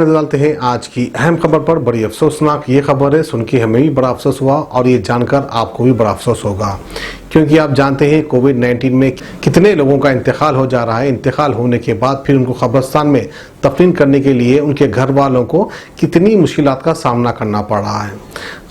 नजर डालते हैं आज की अहम खबर पर। बड़ी अफसोसनाक ये खबर है, सुन के हमें भी बड़ा अफसोस हुआ और ये जानकर आपको भी बड़ा अफसोस होगा, क्योंकि आप जानते हैं कोविड-19 में कितने लोगों का इंतकाल हो जा रहा है। इंतकाल होने के बाद फिर उनको कब्रिस्तान में दफन करने के लिए उनके घर वालों को कितनी मुश्किलात का सामना करना पड़ रहा है।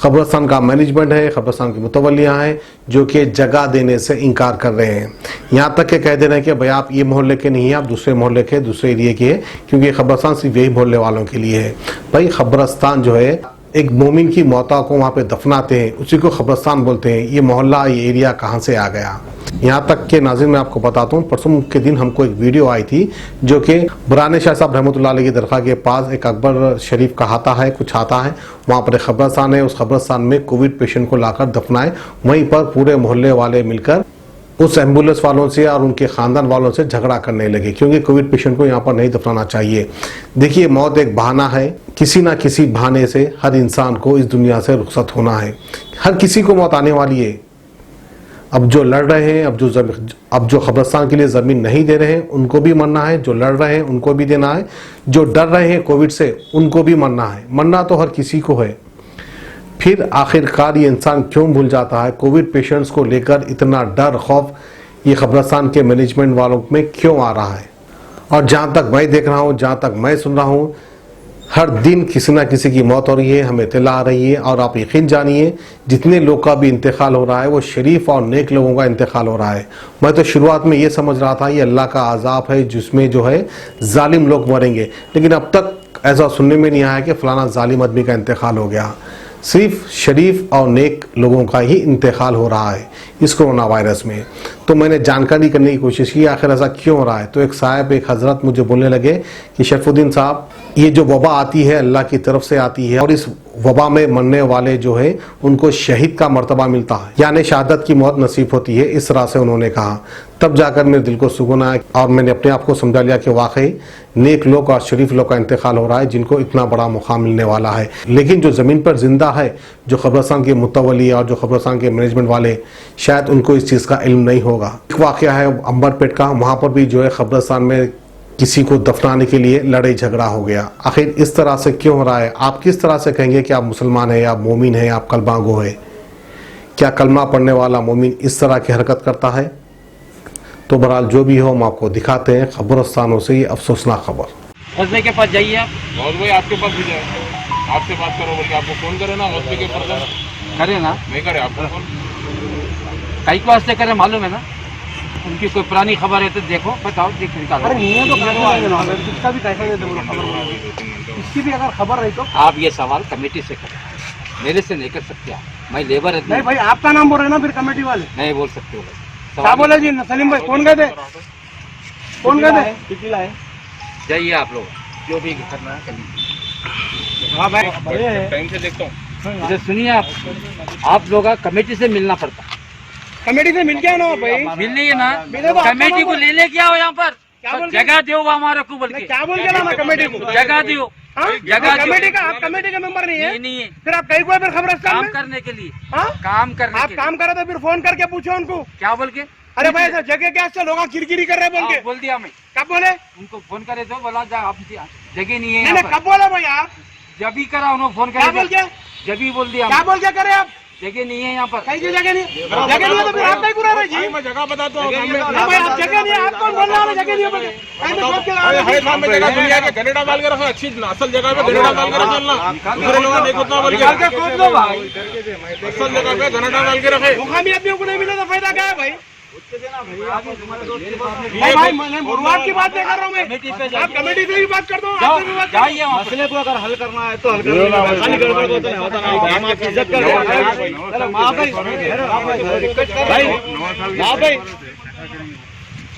कब्रिस्तान का मैनेजमेंट है, कब्रिस्तान की मुतवल्लियाँ हैं जो कि जगह देने से इनकार कर रहे हैं। यहाँ तक के कह दे रहे हैं कि भाई आप ये मोहल्ले के नहीं हैं, आप दूसरे मोहल्ले के, दूसरे एरिए के, क्योंकि कब्रिस्तान सिर्फ यही मोहल्ले वालों के लिए है। भाई कब्रिस्तान जो है, एक मोमिन की मौता को वहाँ पे दफनाते हैं, उसी को कब्रिस्तान बोलते हैं। ये मोहल्ला, ये एरिया कहाँ से आ गया? यहाँ तक के नाज़रीन मैं आपको बताता हूँ, परसों के दिन हमको एक वीडियो आई थी जो कि बुराने शाह साहब रहमतुल्लाह अलैह की दरगाह के पास एक अकबर शरीफ का हाता है, कुछ आता है, वहाँ पर एक कब्रिस्तान है। उस कब्रिस्तान में कोविड पेशेंट को लाकर दफनाए। वहीं पर पूरे मोहल्ले वाले मिलकर उस एम्बुलेंस वालों से और उनके ख़ानदान वालों से झगड़ा करने लगे, क्योंकि कोविड पेशेंट को यहाँ पर नहीं दफनाना चाहिए। देखिए, मौत एक बहाना है, किसी ना किसी बहाने से हर इंसान को इस दुनिया से रुखसत होना है। हर किसी को मौत आने वाली है। अब जो लड़ रहे हैं, अब जो कब्रिस्तान के लिए ज़मीन नहीं दे रहे हैं, उनको भी मरना है। जो लड़ रहे हैं उनको भी देना है। जो डर रहे हैं कोविड से, उनको भी मरना है। मरना तो हर किसी को है। फिर आखिरकार ये इंसान क्यों भूल जाता है? कोविड पेशेंट्स को लेकर इतना डर, खौफ ये कब्रिस्तान के मैनेजमेंट वालों में क्यों आ रहा है? और जहाँ तक मैं देख रहा हूँ, जहाँ तक मैं सुन रहा हूँ, हर दिन किसी ना किसी की मौत हो रही है, हमें इत्तला आ रही है। और आप यकीन जानिए, जितने लोग का भी इंतकाल हो रहा है वो शरीफ और नेक लोगों का इंतकाल हो रहा है। मैं तो शुरुआत में ये समझ रहा था ये अल्लाह का अज़ाब है जिसमें जो है जालिम लोग मरेंगे, लेकिन अब तक ऐसा सुनने में नहीं आया कि फलाना जालिम आदमी का इंतकाल हो गया। सिर्फ शरीफ और नेक लोगों का ही इंतकाल हो रहा है इस कोरोना वायरस में। तो मैंने जानकारी करने की कोशिश की आखिर ऐसा क्यों हो रहा है। तो एक साहब, एक हजरत मुझे बोलने लगे कि शरफुद्दीन साहब, ये जो वबा आती है अल्लाह की तरफ से आती है, और इस वबा में मरने वाले जो है उनको शहीद का मर्तबा मिलता है, यानी शहादत की मौत नसीब होती है। इस तरह से उन्होंने कहा। तब जाकर मेरे दिल को सुकून आया और मैंने अपने आप को समझा लिया कि वाकई नेक लोग और शरीफ लोग का इंतकाल हो रहा है जिनको इतना बड़ा मुकाम मिलने वाला है। लेकिन जो ज़मीन पर जिंदा है, जो कब्रिस्तान के मुतवल्ली और जो कब्रिस्तान के मैनेजमेंट वाले, शायद उनको इस चीज़ का इल्म नहीं होगा। एक वाक़या है अंबरपेट का, वहाँ पर भी जो है कब्रिस्तान में किसी को दफनाने के लिए लड़ाई झगड़ा हो गया। आखिर इस तरह से क्यों हो रहा है? आप किस तरह से कहेंगे कि आप मुसलमान हैं, आप मोमिन हैं, आप कलमा गो है? क्या कलमा पढ़ने वाला मोमिन इस तरह की हरकत करता है? तो बहरहाल जो भी हो, हम आपको दिखाते हैं कब्रिस्तानों से ये अफसोसनाक खबर। हौसले के पास जाइए आप, बहुत भाई आपके पास भी जाए, आपसे बात करो बोल के आपको फोन करे ना, हौसले के पर्सन करे ना, नहीं करे आपको फोन, कई को वास्ते करे मालूम है ना। उनकी कोई पुरानी खबर है तो देखो, बताओ, देख निकालो। अरे नहीं है तो इसका भी कैसा दे दो खबर, इसकी भी अगर खबर रही तो आप ये सवाल कमेटी से करें, मेरे से नहीं कर सकते आप। मैं लेबर है। नहीं भाई, आपका नाम बोल रहे हैं ना, फिर कमेटी वाले नहीं बोल सकते हो। क्या बोले जी सलीम भाई? कौन गए थे? कौन गए थे? कितनी लाए? जाइए आप लोग, जो भी करना है। हाँ भाई, टाइम से देखता हूँ। इसे सुनिए, आप लोग कमेटी से मिलना पड़ता। कमेटी से मिल गया ना भाई, मिलनी है ना, मिले तो कमेटी को ले क्या हो यहाँ पर? क्या बोल के? जगह दो हमारे को, बोल के क्या बोल के ना कमेटी को जगह दो। हाँ? जगह कमेटी का, आप कमेटी का मेंबर नहीं है? नहीं है, फिर आप कहीं को फिर खबरस्तान काम में करने के लिए। हाँ? काम करने आप के काम करे तो फिर फोन करके पूछो उनको। लिए। क्या बोल के? अरे भाई ऐसा जगह क्या से लोग किरकिरी कर रहे हैं बोल के? बोल दिया मैं। कब बोले? उनको फोन करे तो बोला जा, आप जगह नहीं है नहीं यहाँ नहीं, पर। कब बोले भाई आप? जब भी करा उन्होंने फोन क्या बोल करे, के? जब भी बोल दिया। क्या बोल के करे आप? जगह नहीं है यहाँ पर। कहीं की जगह नहीं, जगह नहीं है तो फिर आप नहीं पूरा रहे जी। मैं जगह बताता हूँ, नहीं भाई, आप जगह नहीं है, आप कौन बोल रहा है जगह नहीं है बोल के? कहीं तो खोद के ला रहे हैं। में जगह दुनिया के गनेडा डाल के रखो, अच्छी असल जगह पे गनेडा डाल के रखो, चलना दूसरे लोग नहीं खोदना बोल निकाल के के, खोद लो भाई। असल जगह पे गनेडा डाल के रखे। मुकामी आदमियों को नहीं मिला तो फायदा क्या है भाई? नहीं भाई, मैं शुरुआत की बात नहीं कर रहा हूँ मैं। आप कमेटी से भी बात कर दो, आपसे भी बात कर दो। जाइए वहाँ पे। मसले को अगर हल करना है तो हल कर लो। खाली गड़बड़ को तो नहीं होता ना। हम आपकी इज्जत कर रहे हैं। अरे माँ भाई, माँ भाई,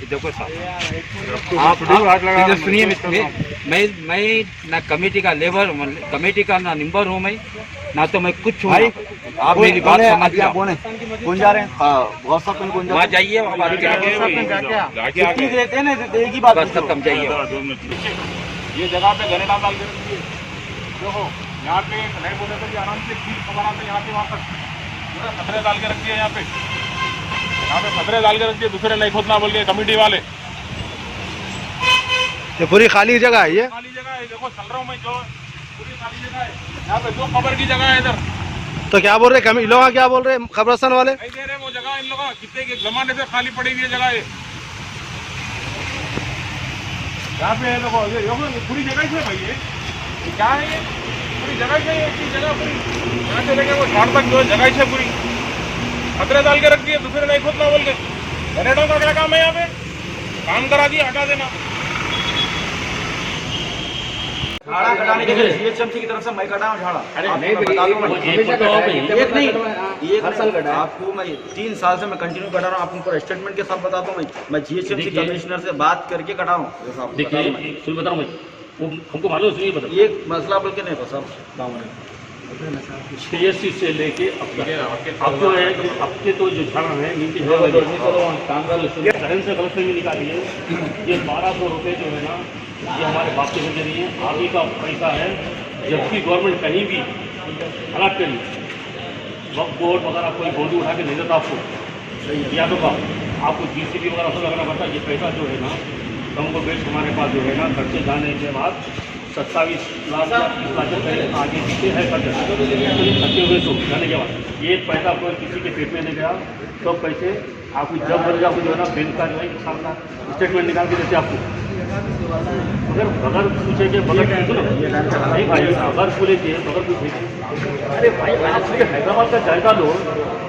देखो साहब, आप इधर सुनिए, मैं ना कमेटी का लेबर, कमेटी का ना मेंबर हूँ मैं, ना तो मैं कुछ हूँ। आप मेरी बात समझ जाओ। कौन जा रहे हैं? कौन वहाँ जाइए, वहाँ बात करिए। रहते हैं ना, एक ही बात बस तब समझाइए। ये जगह पे गनेडा डाल के रखिए। देखो यहाँ पे नहीं बोले तो आराम से खबर आते यहाँ पे, वहाँ पर पत्थरे डाल के रखिए। यहाँ पे पत्थरे डाल के रखिए, दूसरे नहीं खोदना बोल के कमेटी वाले। पूरी खाली जगह है ये। खाली जगह जगह है, देखो चल रहा हूँ मैं, जो पूरी खाली जगह है यहाँ पे, जो कब्र की जगह है इधर। तो क्या बोल रहे हैं लोग, क्या बोल रहे हैं कब्रिस्तान वाले? नहीं दे रहे वो जगह इन लोगों, कितने के जमाने से खाली पड़ी हुई है जगह है यहाँ पे। देखो ये पूरी जगह ही है भाई, ये क्या है, ये पूरी जगह ही है, एक ही जगह पूरी यहाँ से लेके वो झाड़ तक जो है जगह ही है पूरी, खतरे डाल के रख दिए, दूसरे नहीं खोदना बोल के। जनरेटर का क्या काम है यहाँ पे, काम करा दिया, हटा देना। झाड़ा कटाने के लिए सीएचएमसी की तरफ से मैं कटा हूँ झाड़ा। अरे आपको नहीं मैं भाई, बता दूं, मैं एक तो एक नहीं, एक हर साल कटा है। आपको मैं 3 साल से मैं कंटिन्यू कटा रहा हूँ, आपको स्टेटमेंट के साथ बताता हूँ। मैं जीएचएमसी कमिश्नर से बात करके कटा हूँ। देखिए सुन बताऊँ मैं, वो हमको मालूम है, सुनिए बताओ। ये मसला बोल के नहीं था सब गाँव में। सीएससी से लेके अब जो है, अब के तो जो झाड़ा है नीचे से गलत में निकाली है। ये 1200 रुपये जो है ना, ये हमारे बाप के घर नहीं है, आगे का पैसा है। जबकि गवर्नमेंट कहीं भी अलर्ट करी, वक्त बोर्ड वगैरह कोई बोर्ड उठा के नहीं देता आपको, या तो आपको जीसीबी वगैरह सब लगाना पड़ता है। ये पैसा जो है ना, हमको बेच हमारे पास जो है ना, खर्चे जाने के बाद 27 लाख 30 लाख रुपये आगे पीछे है खर्चे हुए तो जाने के बाद ये पैसा कोई किसी के पेट में नहीं गया। तो पैसे आपको जब बन आपको जो है ना, बैंक का जो है स्टेटमेंट निकाल के देते आपको। बगैर पूछे के बगैर नहीं भाई, अगर पूरे के बगैर पूछे, अरे भाई आप हैदराबाद का जायका लो,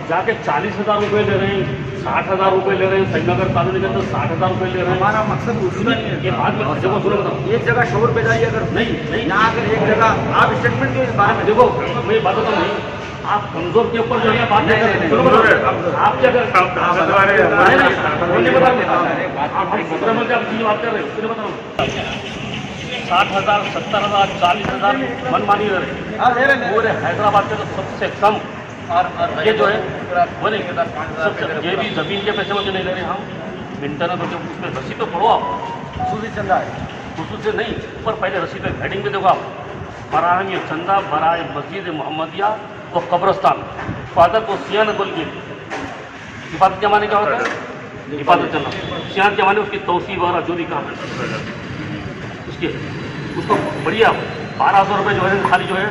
जाके 40,000 रुपये ले रहे हैं, 60,000 रुपये ले रहे हैं, श्रीनगर कॉलोनी के अंदर 60,000 रुपये ले रहे हैं। हमारा मकसद दूसरा नहीं है। ये बात में देखो, सुनो बताओ, एक जगह शोर बेदारी अगर नहीं यहाँ अगर एक जगह आप स्टेटमेंट के बारे में देखो, मैं बात बताऊँ नहीं, आप कमजोर के ऊपर जो है बात नहीं कर रहे। आप क्या कर आप चीज़ बात कर रहे हो, उसने बता 60,000 70,000 40,000 मनमानी ले रहे पूरे हैदराबाद के तो सबसे कम। और ये जो है बोले ये भी जमीन के पैसे मुझे नहीं ले रहे हम, इंटरनेट होते उसमें रसीद तो पढ़ो आप, सूदी चंदा है खुशू से नहीं, पर पहले रसीद पे हेडिंग पे देखो आप, फराहमी चंदा बराए मस्जिद मोहम्मदिया और कब्रस्तान इफादत को सियानत बोल के। इफादत के माने क्या होता है, इफादत चलना, सियानत के माने उसकी तोसी वगैरह जो भी काम है उसके, उसको बढ़िया 1200 रुपये जो है खाली जो है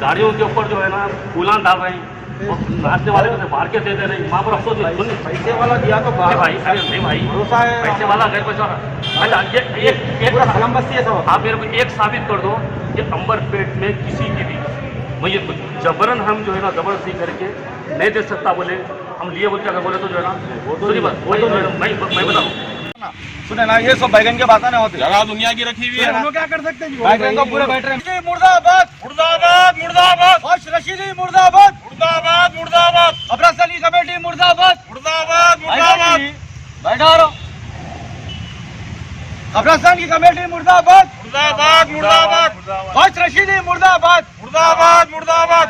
गाड़ियों के ऊपर जो है ना फूलान डाल रहे हैं, और नाचने वाले को बाहर के दे रहे हैं। वहाँ पर अफसोस नहीं, पैसे वाला दिया तो भाई अरे नहीं भाई, भरोसा है पैसे वाला गैर पैसा वाला। अच्छा एक सलम बस्ती है सब। आप मेरे को एक साबित कर दो कि अंबरपेट में किसी की भी मैयत को जबरन हम जो है ना, जबरदस्ती करके नहीं दे सकता बोले, हम लिए बोल के अगर बोले तो जो है ना, सुनिए बात मैं बताऊँ, सुने ना, ये सब बैगन के बातें नहीं होती। जगह दुनिया की रखी हुई है, हम लोग क्या कर सकते हैं? बैगन तो पूरे बैठ रहे हैं। मुर्दाबाद मुर्दाबाद मुर्दाबाद, और रशीदी मुर्दाबाद, मुर्दाबाद मुर्दाबाद, अब्रासली कमेटी मुर्दाबाद, मुर्दाबाद मुर्दाबाद, बैठा रहो। अब्रासन की कमेटी मुर्दाबाद, मुर्दाबाद मुर्दाबाद, और रशीदी मुर्दाबाद, मुर्दाबाद मुर्दाबाद।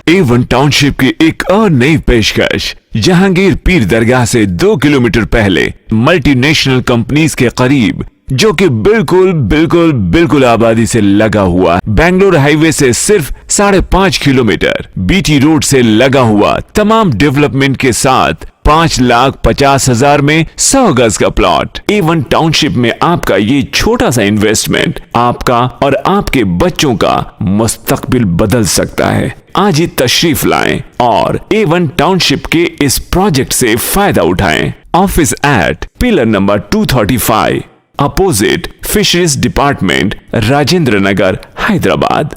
A1 टाउनशिप की एक और नई पेशकश, जहांगीर पीर दरगाह से 2 किलोमीटर पहले मल्टीनेशनल कंपनीज के करीब, जो कि बिल्कुल आबादी से लगा हुआ, बेंगलोर हाईवे से सिर्फ 5.5 किलोमीटर, बीटी रोड से लगा हुआ, तमाम डेवलपमेंट के साथ 5,50,000 में 100 गज का प्लॉट। A1 टाउनशिप में आपका ये छोटा सा इन्वेस्टमेंट आपका और आपके बच्चों का मुस्तकबिल बदल सकता है। आज ही तशरीफ लाएं और A1 टाउनशिप के इस प्रोजेक्ट से फायदा उठाएं। Office at pillar number 235 opposite fisheries department, Rajendra Nagar, Hyderabad.